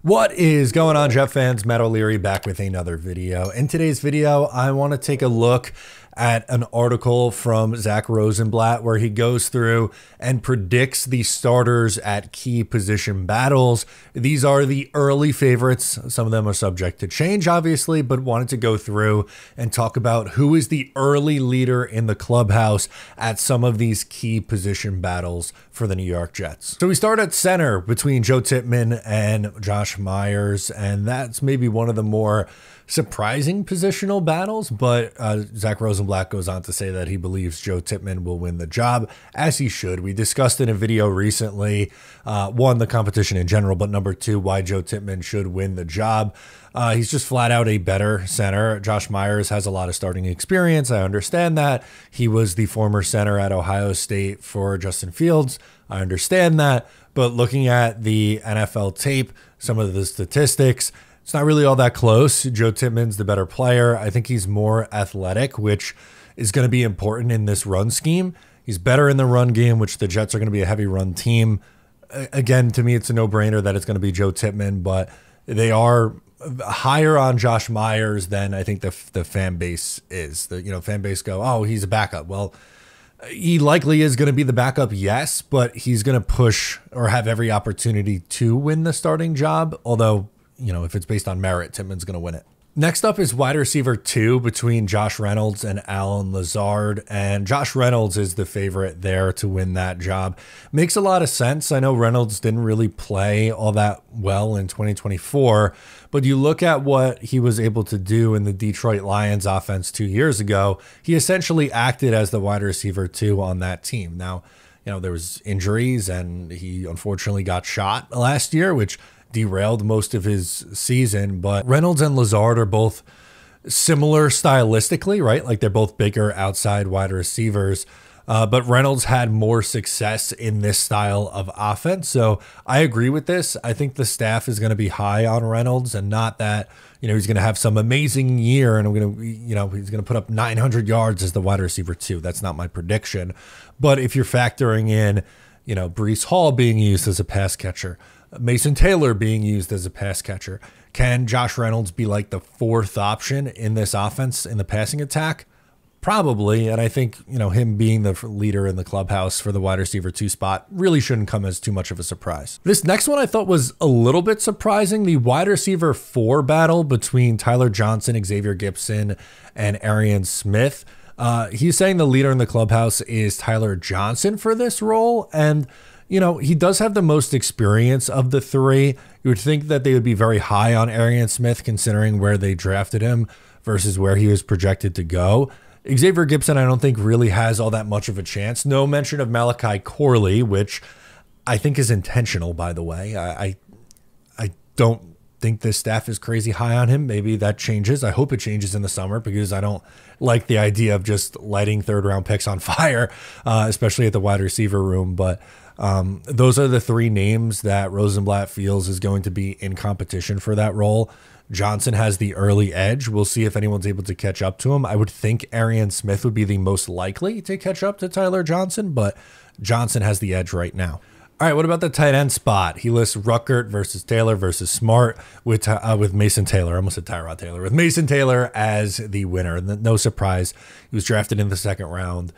What is going on, Jet fans? Matt O'Leary back with another video. In today's video, I want to take a look at an article from Zach Rosenblatt where he goes through and predicts the starters at key position battles. These are the early favorites. Some of them are subject to change, obviously, but wanted to go through and talk about who is the early leader in the clubhouse at some of these key position battles for the New York Jets. So we start at center between Joe Tippmann and Josh Myers, and that's maybe one of the more surprising positional battles, but Zach Rosenblatt goes on to say that he believes Joe Tippmann will win the job, as he should. We discussed in a video recently, one, the competition in general, but number two, why Joe Tippmann should win the job. He's just flat out a better center. Josh Myers has a lot of starting experience. I understand that. He was the former center at Ohio State for Justin Fields. I understand that. But looking at the NFL tape, some of the statistics, it's not really all that close. Joe Tippmann's the better player. I think he's more athletic, which is going to be important in this run scheme. He's better in the run game, which the Jets are going to be a heavy run team. Again, to me, it's a no-brainer that it's going to be Joe Tippmann, but they are higher on Josh Myers than I think the fan base is. The fan base go, oh, he's a backup. Well, he likely is going to be the backup, yes, but he's going to push or have every opportunity to win the starting job, although if it's based on merit, Tippmann's going to win it. Next up is wide receiver 2 between Josh Reynolds and Allen Lazard. And Josh Reynolds is the favorite there to win that job. Makes a lot of sense. I know Reynolds didn't really play all that well in 2024, but you look at what he was able to do in the Detroit Lions offense 2 years ago. He essentially acted as the wide receiver 2 on that team. Now, there was injuries and he unfortunately got shot last year, which derailed most of his season, but Reynolds and Lazard are both similar stylistically, right? Like they're both bigger outside wide receivers, but Reynolds had more success in this style of offense. So I agree with this. I think the staff is going to be high on Reynolds, and not that, he's going to have some amazing year and he's going to put up 900 yards as the wide receiver 2. That's not my prediction. But if you're factoring in, Breece Hall being used as a pass catcher, Mason Taylor being used as a pass catcher, can Josh Reynolds be like the 4th option in this offense in the passing attack? Probably. And I think, him being the leader in the clubhouse for the wide receiver 2 spot really shouldn't come as too much of a surprise. This next one I thought was a little bit surprising. The wide receiver 4 battle between Tyler Johnson, Xavier Gipson, and Arian Smith. He's saying the leader in the clubhouse is Tyler Johnson for this role. And he does have the most experience of the 3. You would think that they would be very high on Arian Smith considering where they drafted him versus where he was projected to go. Xavier Gipson, I don't think really has all that much of a chance. No mention of Malachi Corley, which I think is intentional, by the way. I don't think the staff is crazy high on him. Maybe that changes. I hope it changes in the summer because I don't like the idea of just lighting 3rd-round picks on fire, especially at the wide receiver room. But those are the 3 names that Rosenblatt feels is going to be in competition for that role. Johnson has the early edge. We'll see if anyone's able to catch up to him. I would think Arian Smith would be the most likely to catch up to Tyler Johnson, but Johnson has the edge right now. All right, what about the tight end spot? He lists Ruckert versus Taylor versus Smart with Mason Taylor. I almost said Tyrod Taylor. With Mason Taylor as the winner. No surprise. He was drafted in the 2nd round.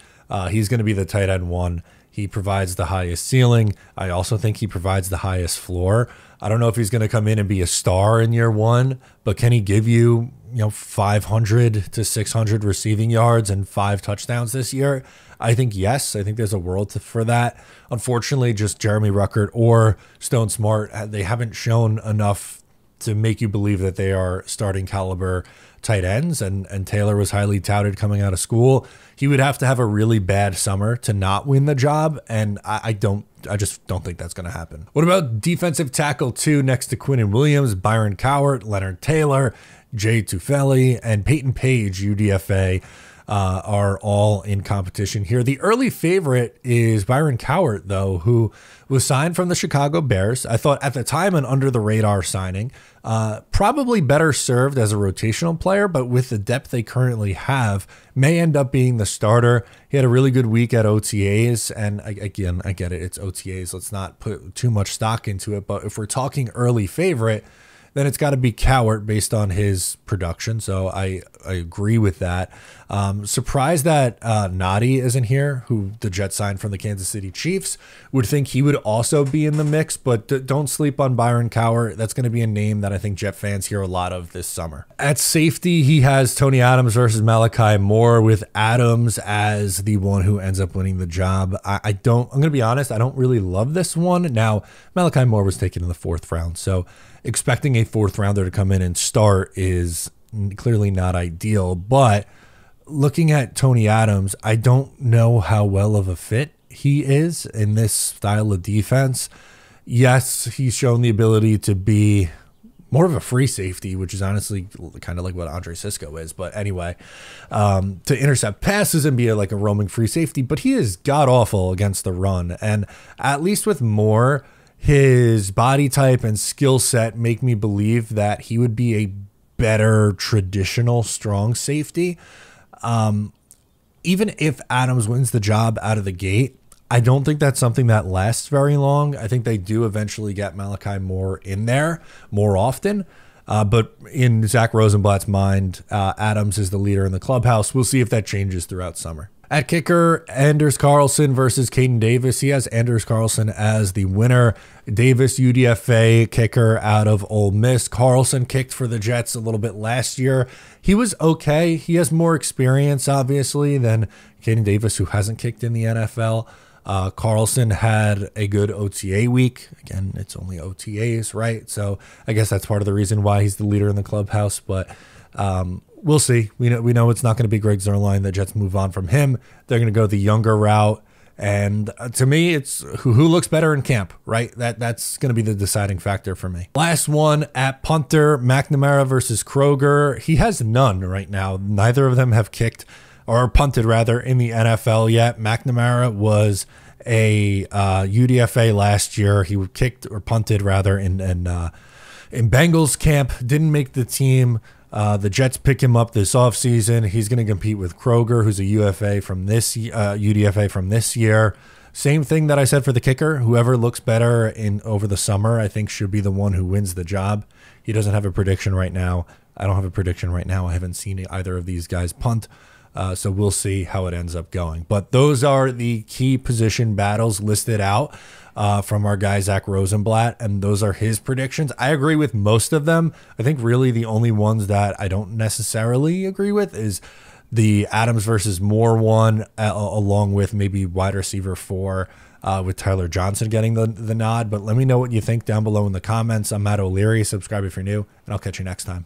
He's going to be the tight end 1. He provides the highest ceiling. I also think he provides the highest floor. I don't know if he's going to come in and be a star in year 1, but can he give you, 500 to 600 receiving yards and 5 touchdowns this year? I think yes. I think there's a world for that. Unfortunately, just Jeremy Ruckert or Stone Smart, they haven't shown enough to make you believe that they are starting caliber tight ends, and Taylor was highly touted coming out of school. He would have to have a really bad summer to not win the job, and I just don't think that's going to happen. What about defensive tackle 2 next to Quinnen Williams, Byron Cowart, Leonard Taylor, Jay Tufele, and Peyton Page, UDFA? are all in competition here. The early favorite is Byron Cowart, though, who was signed from the Chicago Bears. I thought at the time an under the radar signing, probably better served as a rotational player, but with the depth they currently have, may end up being the starter. He had a really good week at OTAs, and again, I get it, it's OTAs. Let's not put too much stock into it, but if we're talking early favorite, then it's got to be Cowart based on his production. So I agree with that. Surprised that Noddy isn't here, who the Jets signed from the Kansas City Chiefs. Would think he would also be in the mix, but don't sleep on Byron Cowart. That's going to be a name that I think Jet fans hear a lot of this summer. At safety, he has Tony Adams versus Malachi Moore, with Adams as the one who ends up winning the job. I'm going to be honest, I don't really love this one. Now, Malachi Moore was taken in the 4th round, so expecting a 4th rounder to come in and start is clearly not ideal. But looking at Tony Adams, I don't know how well of a fit he is in this style of defense. Yes, he's shown the ability to be more of a free safety, which is honestly kind of like what Andre Sisco is. But anyway, to intercept passes and be like a roaming free safety, but he is god-awful against the run. And at least with Moore, his body type and skill set make me believe that he would be a better traditional strong safety. Even if Adams wins the job out of the gate, I don't think that's something that lasts very long. I think they do eventually get Malachi Moore in there more often. But in Zach Rosenblatt's mind, Adams is the leader in the clubhouse. We'll see if that changes throughout summer. At kicker, Anders Carlson versus Caden Davis. He has Anders Carlson as the winner. Davis, UDFA kicker out of Ole Miss. Carlson kicked for the Jets a little bit last year. He was okay. He has more experience, obviously, than Caden Davis, who hasn't kicked in the NFL. Carlson had a good OTA week. Again, it's only OTAs, right? So I guess that's part of the reason why he's the leader in the clubhouse. But we'll see. We know it's not going to be Greg Zuerlein. The Jets move on from him. They're going to go the younger route. And to me, it's who looks better in camp, right? That's going to be the deciding factor for me. Last one at punter, McNamara versus Kroger. He has none right now. Neither of them have kicked or punted rather in the NFL yet. McNamara was a UDFA last year. He kicked or punted rather in Bengals camp. Didn't make the team. The Jets pick him up this offseason. He's going to compete with Kroger, who's a UDFA from this year. Same thing that I said for the kicker. Whoever looks better over the summer, I think, should be the one who wins the job. He doesn't have a prediction right now. I don't have a prediction right now. I haven't seen either of these guys punt. So we'll see how it ends up going. But those are the key position battles listed out from our guy, Zach Rosenblatt, and those are his predictions. I agree with most of them. I think really the only ones that I don't necessarily agree with is the Adams versus Moore one, along with maybe wide receiver 4 with Tyler Johnson getting the nod. But let me know what you think down below in the comments. I'm Matt O'Leary. Subscribe if you're new, and I'll catch you next time.